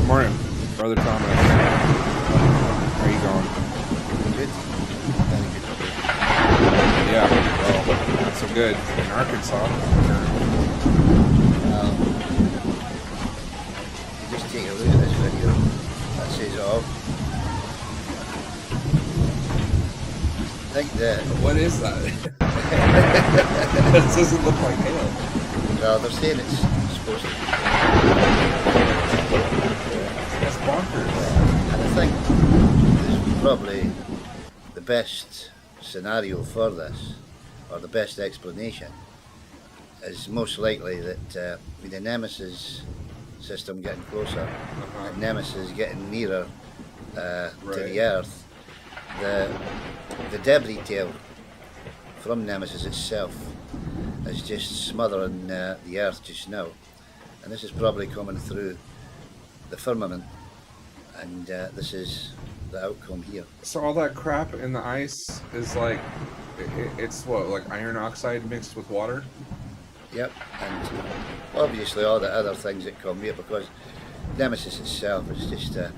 Morning, Brother Thomas. How are you going? Good. Very good. Yeah, well, not so good in Arkansas. You just take a look at this video. That says it all. I think that. What is that? That doesn't look like hail. Well, they're saying it's supposed to. That's bonkers. And I think there's probably the best scenario for this, or the best explanation, is most likely that with the Nemesis system getting closer, and Nemesis getting nearer to the Earth, the debris tail from Nemesis itself is just smothering the Earth just now, and this is probably coming through the firmament, and this is the outcome here. So all that crap in the ice is like, it's what, like iron oxide mixed with water? Yep, and obviously all the other things that come here, because Nemesis itself is just a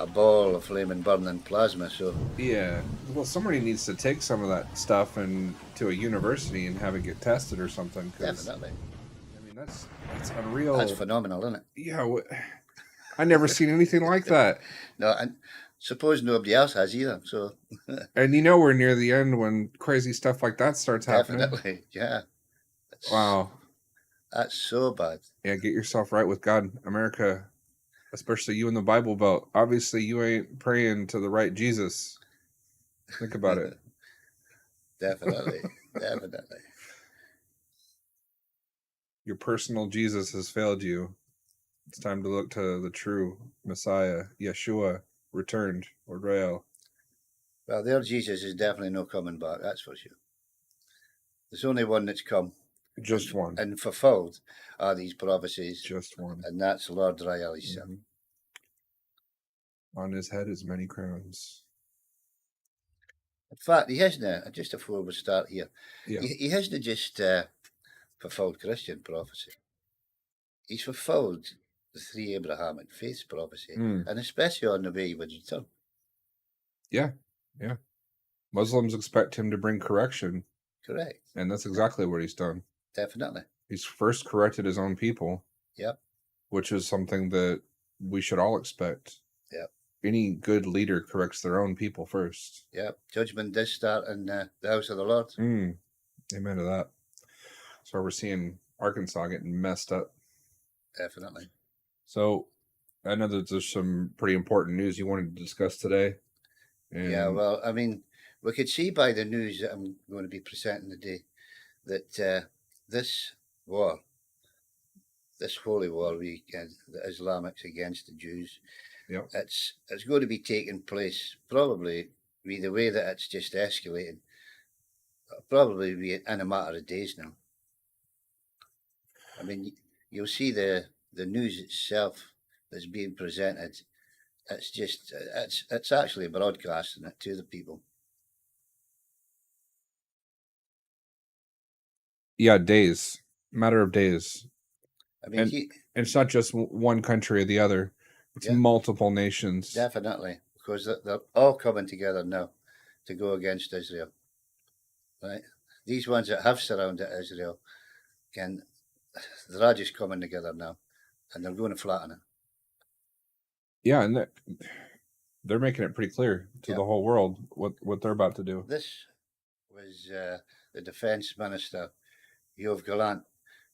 ball of flaming burning plasma. So yeah, well, somebody needs to take some of that stuff and to a university and have it get tested or something. Definitely. I mean, that's unreal. That's phenomenal, isn't it? Yeah, I never seen anything like that. No, and suppose nobody else has either. So and we're near the end when crazy stuff like that starts happening. Definitely, yeah. Wow, that's so bad. Yeah, get yourself right with God, America. Especially you in the Bible Belt. Obviously, you ain't praying to the right Jesus. Think about it. Definitely. Your personal Jesus has failed you. It's time to look to the true Messiah, Yeshua, returned, or Rael. Well, their Jesus is definitely no coming back, that's for sure. There's only one that's come. Just one. And fulfilled are these prophecies. Just one. And that's Lord Rael himself. On his head is many crowns. In fact, he hasn't, just before we start here, yeah. he hasn't just fulfilled Christian prophecy. He's fulfilled the three Abrahamic faiths prophecy, and especially on the way he would return. Yeah. Muslims expect him to bring correction. Correct. And that's exactly what he's done. Definitely. He's first corrected his own people. Yep. Which is something that we should all expect. Yep. Any good leader corrects their own people first. Yep. Judgment does start in the house of the Lord. Amen to that. So we're seeing Arkansas getting messed up. Definitely. So I know that there's some pretty important news you wanted to discuss today. Yeah, well, I mean, we could see by the news that I'm going to be presenting today that this war, this holy war weekend, the Islamics against the Jews, it's going to be taking place probably with the way that it's just escalating, probably be in a matter of days now. I mean, you'll see the news itself that's being presented. It's just, it's actually broadcasting it to the people. Yeah, days. Matter of days. I mean, and it's not just one country or the other. It's multiple nations. Definitely, because they're all coming together now to go against Israel. Right? These ones that have surrounded Israel, they're all just coming together now, and they're going to flatten it. Yeah, and they're making it pretty clear to the whole world what they're about to do. This was the Defense Minister, Yoav Gallant.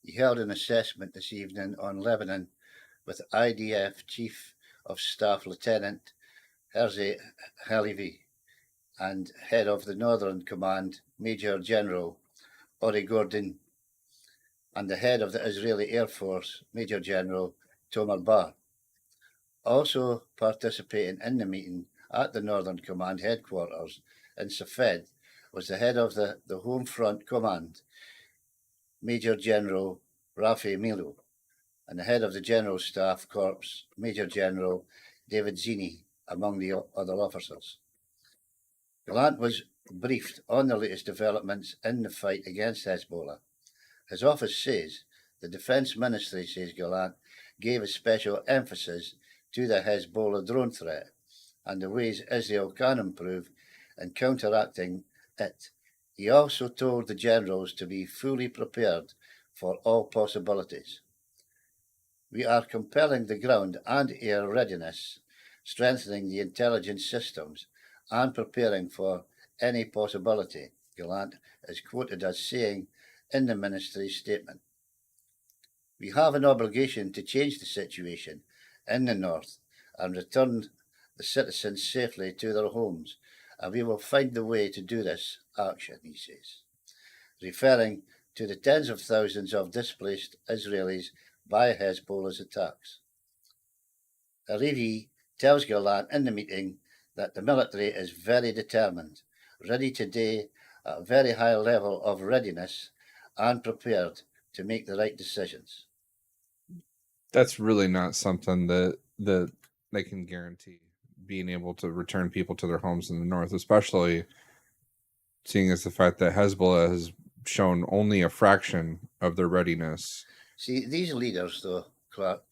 He held an assessment this evening on Lebanon with IDF Chief of Staff Lieutenant Herzi Halevi and Head of the Northern Command, Major General Ori Gordon, and the Head of the Israeli Air Force, Major General Tomer Bar. Also participating in the meeting at the Northern Command headquarters in Safed was the head of the Home Front Command, Major General Rafi Milo, and the head of the General Staff Corps, Major General David Zini, among the other officers. Gallant was briefed on the latest developments in the fight against Hezbollah. His office says The Defence Ministry, says Gallant, gave a special emphasis to the Hezbollah drone threat and the ways Israel can improve in counteracting it. He also told the generals to be fully prepared for all possibilities. We are compelling the ground and air readiness, strengthening the intelligence systems, and preparing for any possibility, Gallant is quoted as saying in the ministry's statement. We have an obligation to change the situation in the north and return the citizens safely to their homes, and we will find the way to do this action, he says, referring to the tens of thousands of displaced Israelis by Hezbollah's attacks. Arivi tells Gallant in the meeting that the military is very determined, ready today at a very high level of readiness and prepared to make the right decisions. That's really not something that they can guarantee, being able to return people to their homes in the north, especially seeing as the fact that Hezbollah has shown only a fraction of their readiness. See, these leaders, though, Clark,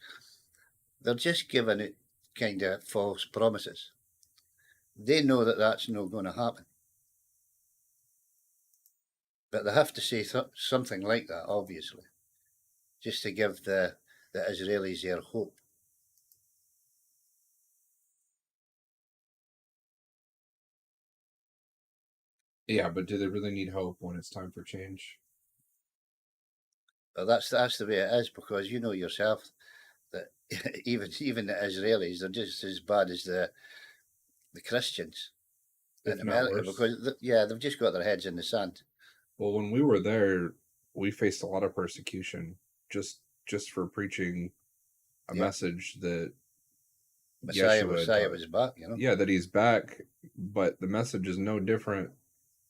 they're just giving it kind of false promises. They know that that's not going to happen. But they have to say something like that, obviously, just to give the Israelis their hope. Yeah, but do they really need hope when it's time for change? But that's the way it is, because you know yourself that even the Israelis are just as bad as the Christians in America, because they've just got their heads in the sand. Well, when we were there, we faced a lot of persecution just for preaching a message that Messiah was back, you know. Yeah, that he's back, but the message is no different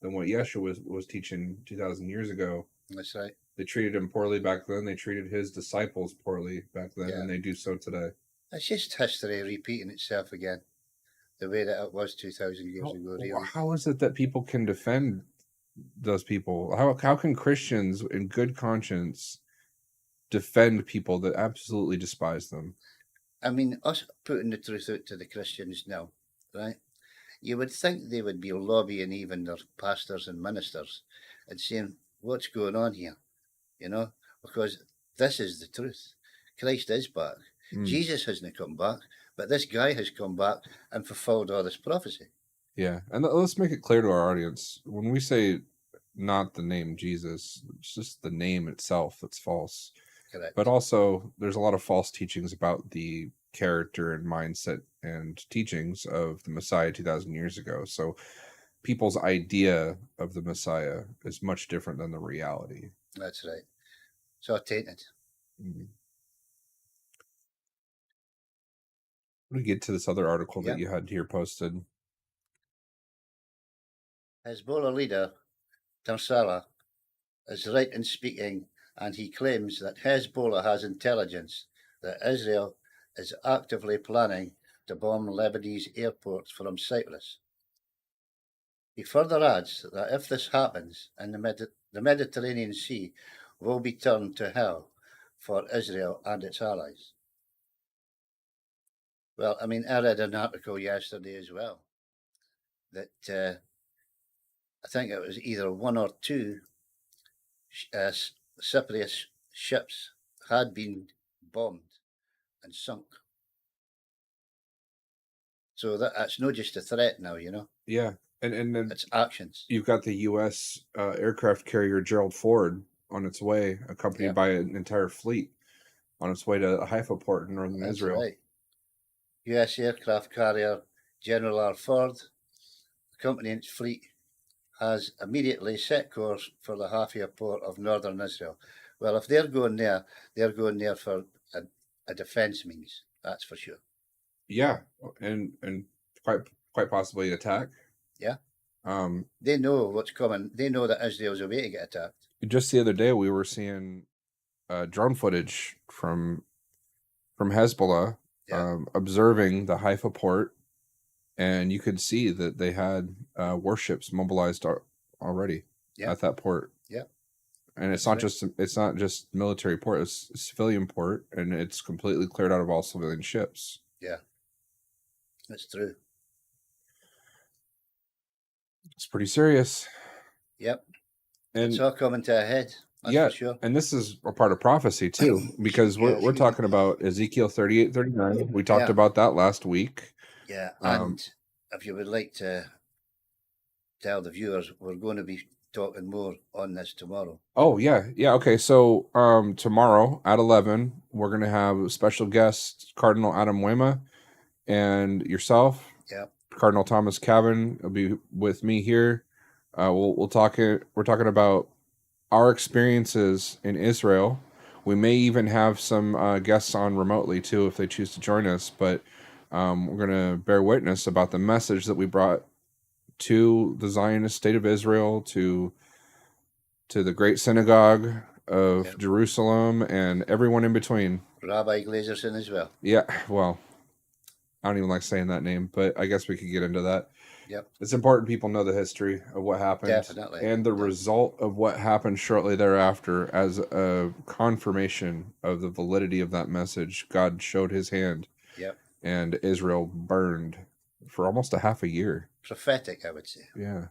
than what Yeshua was teaching 2,000 years ago. That's right. They treated him poorly back then. They treated his disciples poorly back then, and they do so today. It's just history repeating itself again, the way that it was 2,000 years ago. Really. How is it that people can defend those people? How can Christians in good conscience defend people that absolutely despise them? I mean, us putting the truth out to the Christians now, right? You would think they would be lobbying even their pastors and ministers and saying, what's going on here? You know, because this is the truth. Christ is back. Jesus hasn't come back, but this guy has come back and fulfilled all this prophecy. Yeah, and let's make it clear to our audience, when we say not the name Jesus, it's just the name itself that's false. Correct. But also, there's a lot of false teachings about the character and mindset and teachings of the Messiah 2,000 years ago. So people's idea of the Messiah is much different than the reality. That's right. So tainted. Mm-hmm. We get to this other article that you had here posted. Hezbollah leader Tarsala is right in speaking, and he claims that Hezbollah has intelligence that Israel is actively planning to bomb Lebanese airports from Cyprus. He further adds that if this happens, the Mediterranean Sea will be turned to hell for Israel and its allies. Well, I mean, I read an article yesterday as well that I think it was either one or two Cypriot ships had been bombed and sunk. So that's not just a threat now, you know. Yeah, and then it's actions. You've got the U.S. Aircraft carrier Gerald Ford on its way, accompanied by an entire fleet on its way to Haifa port in northern Israel. Right. U.S. aircraft carrier General R. Ford, accompanying its fleet, has immediately set course for the Haifa port of northern Israel. Well, if they're going there for a defense means, that's for sure. Yeah, and quite possibly attack. Yeah. They know what's coming. They know that Israel's a way to get attacked. Just the other day, we were seeing drone footage from Hezbollah observing the Haifa port, and you could see that they had warships mobilized already at that port. Yeah. and That's right. it's not just military port; it's a civilian port, and it's completely cleared out of all civilian ships. Yeah, that's true. It's pretty serious. Yep, it's And all coming to a head. That's yeah, for sure. and this is a part of prophecy too, because Yeah, we're excuse me. talking about Ezekiel 38, 39. We talked Yeah, about that last week. yeah. Um, And if you would like to tell the viewers, we're going to be talking more on this tomorrow. oh yeah, yeah. Okay, so tomorrow at 11, we're gonna have a special guest, Cardinal Adam Wema, and yourself, Yeah, Cardinal Thomas Cavin, will be with me here. We'll talk. We're talking about our experiences in Israel. We may even have some guests on remotely too if they choose to join us. But we're going to bear witness about the message that we brought to the Zionist state of Israel, to the great synagogue of yeah. Jerusalem, and everyone in between. Rabbi Glazerson as well. Yeah, well, I don't even like saying that name, but I guess we could get into that. Yep, It's important people know the history of what happened definitely. and the Yep, result of what happened shortly thereafter as a confirmation of the validity of that message. God showed his hand yep. and Israel burned for almost a half a year. Prophetic, I would say. Yeah.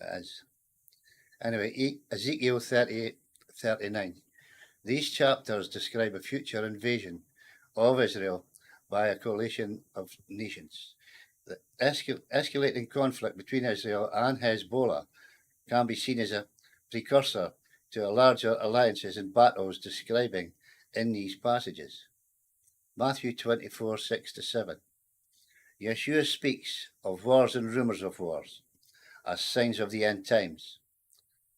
As anyway, Ezekiel 38, 39. These chapters describe a future invasion of Israel by a coalition of nations. The escalating conflict between Israel and Hezbollah can be seen as a precursor to larger alliances and battles describing in these passages. Matthew 24, 6-7. Yeshua speaks of wars and rumours of wars as signs of the end times.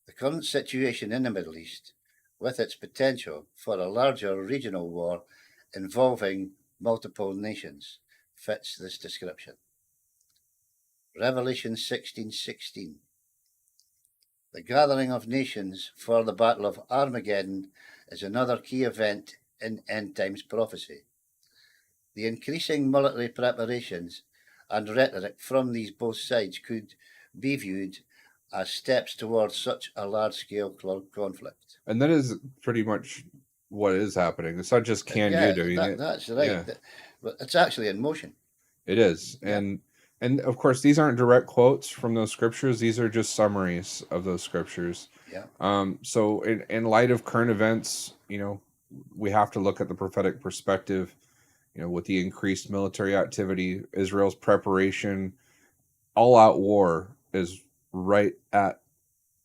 The current situation in the Middle East, with its potential for a larger regional war involving multiple nations, fits this description. Revelation 16:16. The gathering of nations for the Battle of Armageddon is another key event in end times prophecy. The increasing military preparations and rhetoric from these both sides could be viewed as steps towards such a large scale conflict. And that is pretty much what is happening. It's not just can you Yeah, doing it. that's right. Yeah. But it's actually in motion. It is. Yeah, And of course these aren't direct quotes from those scriptures. These are just summaries of those scriptures. yeah, So in light of current events, we have to look at the prophetic perspective, with the increased military activity, Israel's preparation, all out war is right at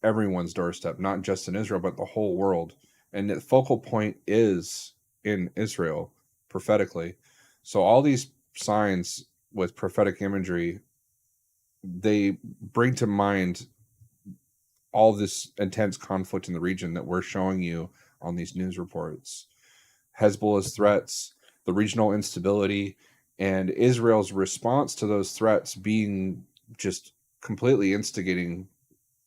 everyone's doorstep, not just in Israel, but the whole world. And the focal point is in Israel prophetically. So all these signs with prophetic imagery, they bring to mind all this intense conflict in the region that we're showing you on these news reports. Hezbollah's threats, the regional instability, and Israel's response to those threats being just completely instigating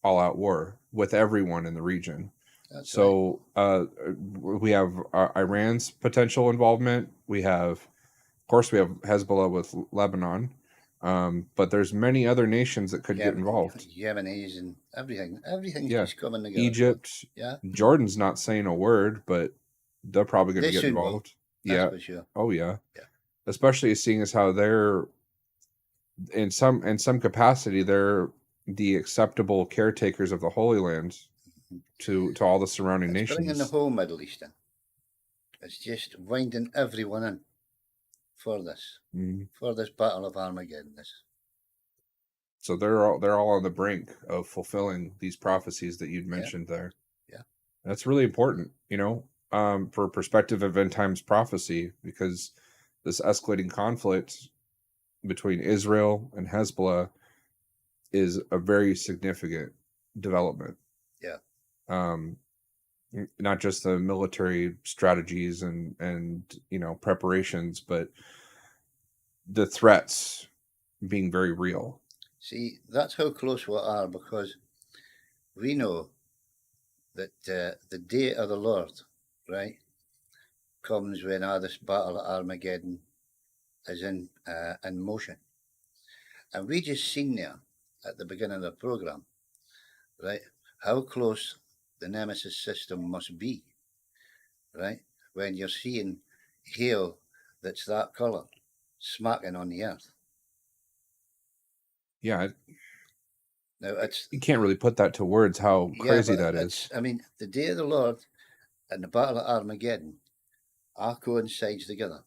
all out war with everyone in the region. that's right. So we have Iran's potential involvement. Of course, we have Hezbollah with Lebanon, but there's many other nations that could get involved. Yemenis and everything. Everything's Yeah, just coming together. Egypt, Yeah, Jordan's not saying a word, but they're probably going to they get soon will. involved. That's Yeah. for sure. Oh yeah. Yeah, Especially seeing as how they're in some capacity they're the acceptable caretakers of the Holy Land to all the surrounding it's bringing the nations. whole Middle East in. It's just winding everyone in for this, Mhm. for this Battle of Armageddon. This, So they're all on the brink of fulfilling these prophecies that you'd yeah, mentioned there. yeah, That's really important, for perspective of end times prophecy, because this escalating conflict between Israel and Hezbollah is a very significant development. yeah. Um, not just the military strategies and preparations, but the threats being very real. See, that's how close we are because we know that the day of the Lord, right, comes when this Battle of Armageddon is in motion. And we just seen there at the beginning of the program, right, how close the nemesis system must be, right? When you're seeing hail that's that colour smacking on the earth. Yeah, Now it's you can't really put that to words how crazy but that it's is. I mean, the day of the Lord and the Battle of Armageddon are coincides together.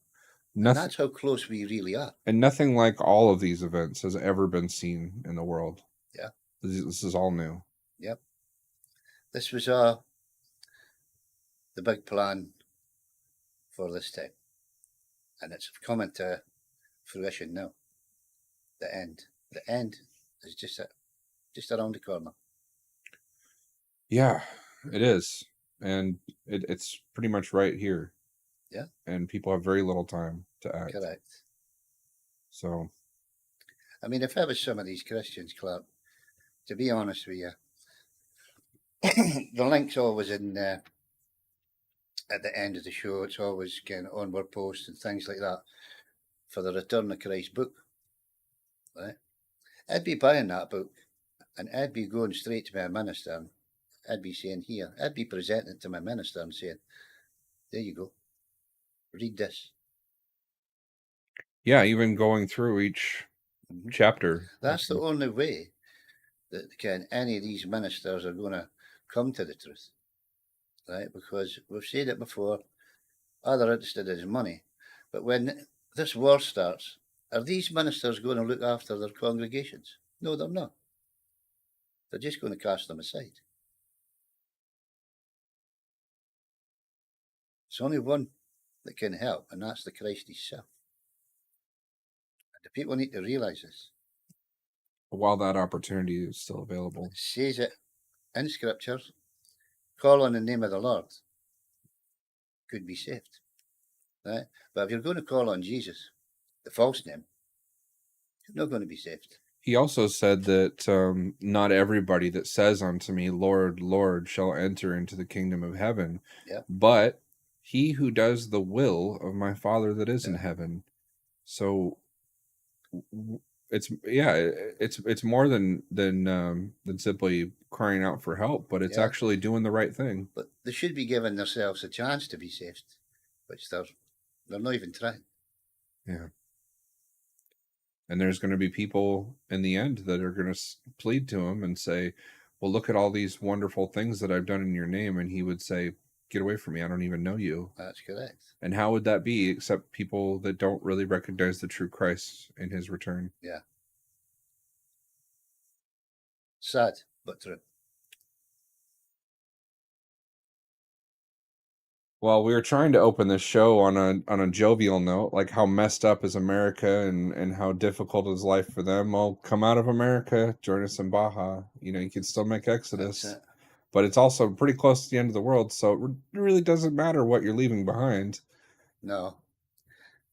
And Nothing, that's how close we really are. and nothing like all of these events has ever been seen in the world. Yeah. This is all new. Yep. This was the big plan for this time. And it's coming to fruition now. The end. The end is just around the corner. Yeah, it is. And it's pretty much right here. Yeah. And people have very little time to act. Correct. So, I mean, if I was some of these Christians, Clark, to be honest with you, the link's always in at the end of the show. It's always kind of onward posts and things like that for the Return of Christ book. Right? I'd be buying that book and I'd be going straight to my minister and I'd be saying, here, I'd be presenting it to my minister and saying, there you go, read this. yeah, even going through each chapter. That's the only way that any of these ministers are going to come to the truth, right? Because we've said it before, all they're interested in is money. But when this war starts, are these ministers going to look after their congregations? No, they're not. They're just going to cast them aside. There's only one that can help, and that's the Christ himself. And the people need to realise this. While that opportunity is still available. It says it in scriptures, call on the name of the Lord, could be saved. Right? But if you're going to call on Jesus, the false name, you're not going to be saved. He also said that not everybody that says unto me, Lord, Lord, shall enter into the kingdom of heaven, but he who does the will of my Father that is in heaven. So it's more than simply crying out for help, but it's actually doing the right thing. But they should be giving themselves a chance to be saved, which they're not even trying. Yeah. And there's going to be people in the end that are going to plead to him and say, well, look at all these wonderful things that I've done in your name. And he would say, get away from me. I don't even know you. That's correct. And how would that be except people that don't really recognize the true Christ in his return? Yeah. Sad, but true. Well, we were trying to open this show on a jovial note, like how messed up is America and how difficult is life for them. Well, come out of America, join us in Baja. You can still make Exodus, but it's also pretty close to the end of the world, so it really doesn't matter what you're leaving behind. No.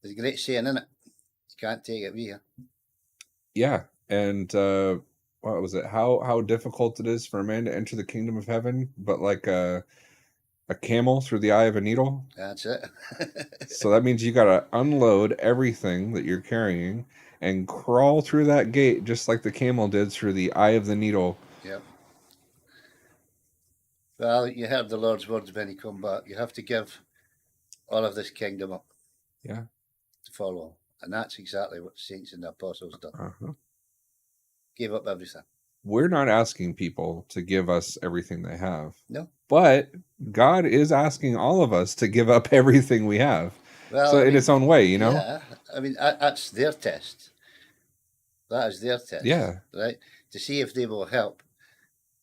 There's a great saying in it. You can't take it with you. Yeah, and what was it? How difficult it is for a man to enter the kingdom of heaven, but like a camel through the eye of a needle. That's it. So that means you got to unload everything that you're carrying and crawl through that gate just like the camel did through the eye of the needle. Yep. Well, you heard the Lord's words when he come back. You have to give all of this kingdom up. Yeah. To follow. And that's exactly what the saints and the apostles done. Uh-huh. Gave up everything. We're not asking people to give us everything they have. No. But God is asking all of us to give up everything we have. Well, so in its own way, Yeah. I mean, that's their test. That is their test. Yeah. Right? To see if they will help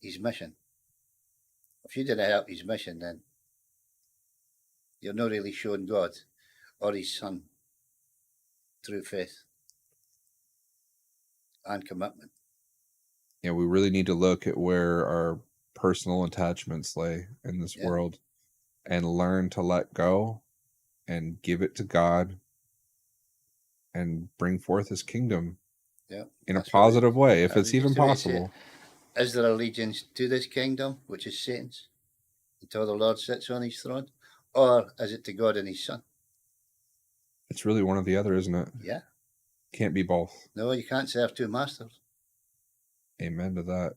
his mission. If you didn't help his mission, then you're not really showing God or his son true faith and commitment. Yeah, we really need to look at where our personal attachments lay in this world and learn to let go and give it to God and bring forth his kingdom in a positive way, if it's even possible. Is there allegiance to this kingdom, which is Satan's, until the Lord sits on his throne? Or is it to God and his son? It's really one or the other, isn't it? Yeah. Can't be both. No, you can't serve two masters. Amen to that.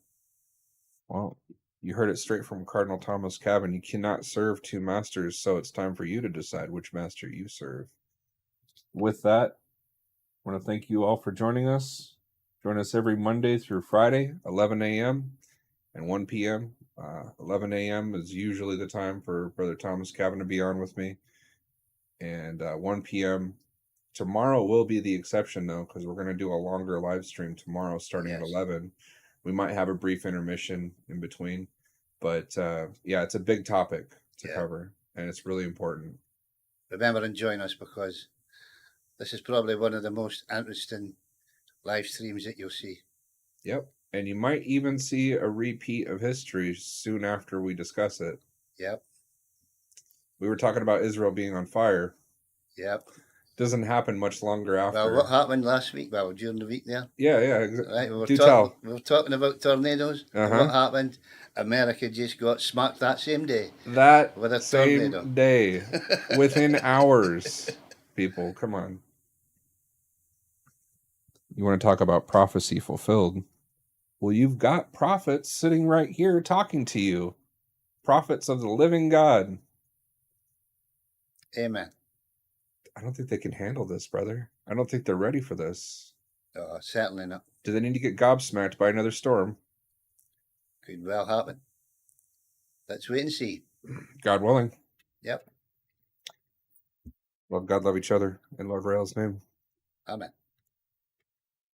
Well, You heard it straight from Cardinal Thomas Cavin. You cannot serve two masters, so it's time for you to decide which master you serve. With that, I want to thank you all for joining us. Join us every Monday through Friday, 11 a.m. and 1 p.m. 11 a.m. is usually the time for Brother Thomas Cavin to be on with me. And 1 p.m. Tomorrow will be the exception, though, because we're going to do a longer live stream tomorrow starting at 11. We might have a brief intermission in between. But yeah, it's a big topic to cover, and it's really important. Remember and join us, because this is probably one of the most interesting live streams that you'll see. Yep. And you might even see a repeat of history soon after we discuss it. Yep. We were talking about Israel being on fire. Yep. Doesn't happen much longer after. Well, what happened last week? Well, during the week there. Yeah. Right. We were talking about tornadoes. And what happened? America just got smacked that same day. That with a same tornado. Day. Within hours. People, come on. You want to talk about prophecy fulfilled? Well, you've got prophets sitting right here talking to you. Prophets of the living God. Amen. I don't think they can handle this, brother. I don't think they're ready for this. Certainly not. Do they need to get gobsmacked by another storm? Could well happen. Let's wait and see. God willing. Yep. Love God, love each other, and love Rael's name. Amen.